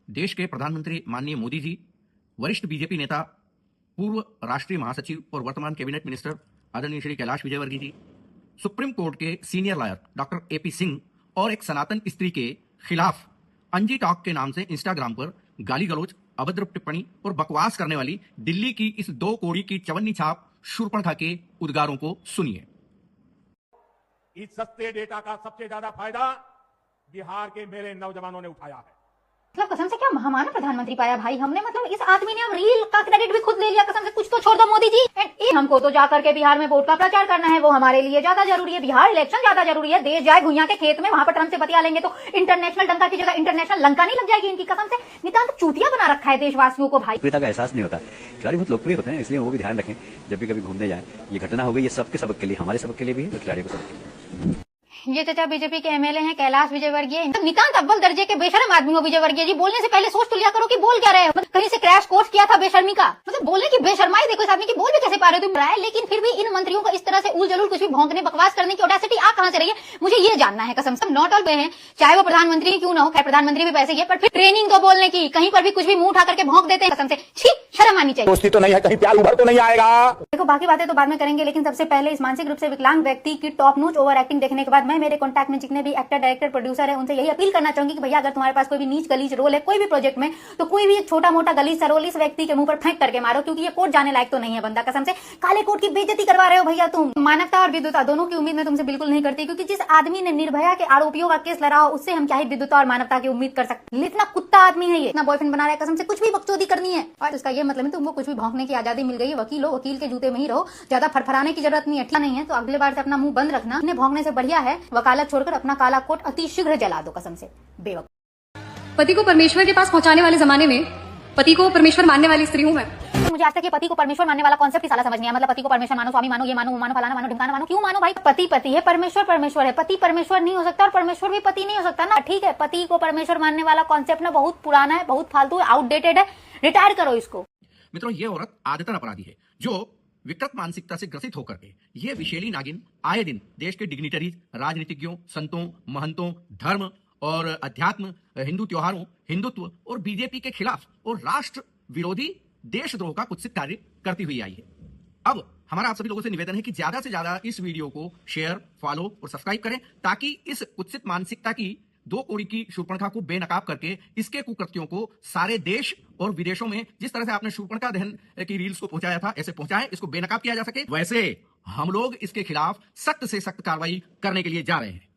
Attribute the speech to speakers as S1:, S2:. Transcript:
S1: देश के प्रधानमंत्री माननीय मोदी जी, वरिष्ठ बीजेपी नेता, पूर्व राष्ट्रीय महासचिव और वर्तमान कैबिनेट मिनिस्टर आदरणीय श्री कैलाश विजयवर्गीय जी, सुप्रीम कोर्ट के senior lawyer doctor AP Singh और एक सनातन स्त्री के खिलाफ अंजी टॉक के नाम से इंस्टाग्राम पर गाली गलौज, अभद्र टिप्पणी और बकवास करने वाली दिल्ली की इस 2 कौड़ी की चवन्नी छाप शूर्पणखा के उद्गारों को सुनिए।
S2: इस सस्ते डेटा का सबसे ज्यादा फायदा बिहार के मेरे नौजवानों ने उठाया है।
S3: मतलब कसम से क्या महामानव प्रधानमंत्री पाया भाई हमने। मतलब इस आदमी ने अब रील का क्रेडिट भी खुद ले लिया। कसम से कुछ तो छोड़ दो मोदी जी। एंड हमको तो जाकर के बिहार में वोट का प्रचार करना है, वो हमारे लिए ज्यादा जरूरी है। बिहार इलेक्शन ज्यादा जरूरी है। देश जाए भुइयां के खेत में, वहां पर ट्रम्प से बतिया लेंगे तो इंटरनेशनल डंका की जगह इंटरनेशनल लंका नहीं लग जाएगी इनकी। कसम से नितांत चूतिया बना रखा है देशवासियों को भाई।
S4: लोकप्रियता का एहसास नहीं होता। खिलाड़ी बहुत लोकप्रिय होते हैं, इसलिए वो भी ध्यान रखें जब भी कभी घूमने जाएं। ये घटना हो गई, ये सबके सबक के लिए, हमारे सबक के लिए भी है और खिलाड़ियों के सबक के लिए।
S3: ये चाचा बीजेपी के एमएलए हैं कैलाश विजयवर्गीय। नितांत अव्वल दर्जे के बेशर्म आदमी हो विजयवर्गीय जी। बोलने से पहले सोच तो लिया करो कि बोल क्या रहे हो। कहीं से क्रैश कोर्स किया था बेशर्मी का। मतलब बोलने की बेशर्माई देखो इस आदमी की। बोल भी कैसे पा रहे हो तुम राय। लेकिन फिर भी इन मंत्रियों को इस तरह से उल जलूल कुछ भी भौंकने बकवास करने की ऑडेसिटी आ कहां से रही है, मुझे ये जानना है। कसम से नॉट ऑल पे है, चाहे वो प्रधानमंत्री क्यों ना हो। खैर प्रधानमंत्री भी पैसे ही है, पर फिर ट्रेनिंग तो बोलने की, कहीं पर भी कुछ भी मुंह उठा करके भौंक देते हैं। कसम से छी, शर्म आनी चाहिए।
S5: दोस्ती तो नहीं है, कहीं प्यार उभर तो नहीं आएगा।
S3: देखो बाकी बातें तो बाद में करेंगे, लेकिन सबसे पहले इस मानसिक रूप से विकलांग व्यक्ति की टॉप नॉच ओवर एक्टिंग देखने के बाद मैं मेरे कॉन्टैक्ट में जितने भी एक्टर, डायरेक्टर, प्रोड्यूसर है उनसे यही अपील करना चाहूंगी कि भैया अगर तुम्हारे पास कोई भी नीच गलीच रोल है कोई भी प्रोजेक्ट में, तो कोई भी छोटा मोटा गलीच सा रोल इस व्यक्ति के मुंह पर फेंक करके मारो, क्योंकि ये कोर्ट जाने लायक तो नहीं है बंदा। कसम से काले कोर्ट की बेइज्जती करवा रहे हो भैया तुम। मानवता और विद्युता दोनों की उम्मीद मैं तुमसे बिल्कुल नहीं करती, क्योंकि जिस आदमी ने निर्भया के आरोपियों का केस लड़ा हो उससे हम क्या ही विद्युता और मानवता की उम्मीद कर सकते। इतना कुत्ता आदमी है ये, इतना बॉयफ्रेंड बना रहा है। कसम से कुछ भी बकचोदी करनी है और इसका ये मतलब है तुमको कुछ भी भौंकने की आजादी मिल गई है। वकील हो, वकील के जूते में ही रहो, ज्यादा फरफराने की जरूरत नहीं है। ठीक नहीं है तो अगले बार से अपना मुंह बंद रखना। इन्हें भौंकने से बढ़िया है वकालत छोड़कर अपना काला कोट अति शीघ्र जला दो। कसम से बेवकूफ।
S6: पति को परमेश्वर के पास पहुंचाने वाले जमाने में पति को परमेश्वर मानने वाली स्त्री हूं मैं।
S3: मुझे आज तक ये पति को परमेश्वर मानने वाला कॉन्सेप्ट ही साला समझ नहीं आया। मतलब पति को परमेश्वर मानो, स्वामी मानो, ये मानो, वो मानो, फलाना मानो, ढिमकाना मानो। क्यों मानो भाई? पति पति है, परमेश्वर परमेश्वर है। पति परमेश्वर नहीं हो सकता और परमेश्वर भी पति नहीं हो सकता ना। ठीक है, पति को परमेश्वर मानने वाला कॉन्सेप्ट ना बहुत पुराना है, बहुत फालतू है, आउटडेटेड है। रिटायर करो इसको।
S1: मित्रों, ये औरत आदतन अपराधी है जो विकृत मानसिकता से ग्रसित होकर के ये विशेली नागिन आए दिन देश के डिग्निटरीज, राजनीतिज्ञों, संतों, महंतों, धर्म और अध्यात्म, हिंदू त्योहारों, हिंदुत्व और बीजेपी के खिलाफ और राष्ट्र विरोधी देशद्रोह का कुत्सित कार्य करती हुई आई है। अब हमारा आप सभी लोगों से निवेदन है कि ज्यादा से ज्यादा इस वीडियो को शेयर, फॉलो और सब्सक्राइब करें, ताकि इस कुत्सित मानसिकता की 2 कौड़ी की शूर्पणखा को बेनकाब करके इसके कुकृत्यों को सारे देश और विदेशों में जिस तरह से आपने शूर्पणखा दहन की रील्स को पहुंचाया था ऐसे पहुंचाए, इसको बेनकाब किया जा सके। वैसे हम लोग इसके खिलाफ सख्त से सख्त कार्रवाई करने के लिए जा रहे हैं।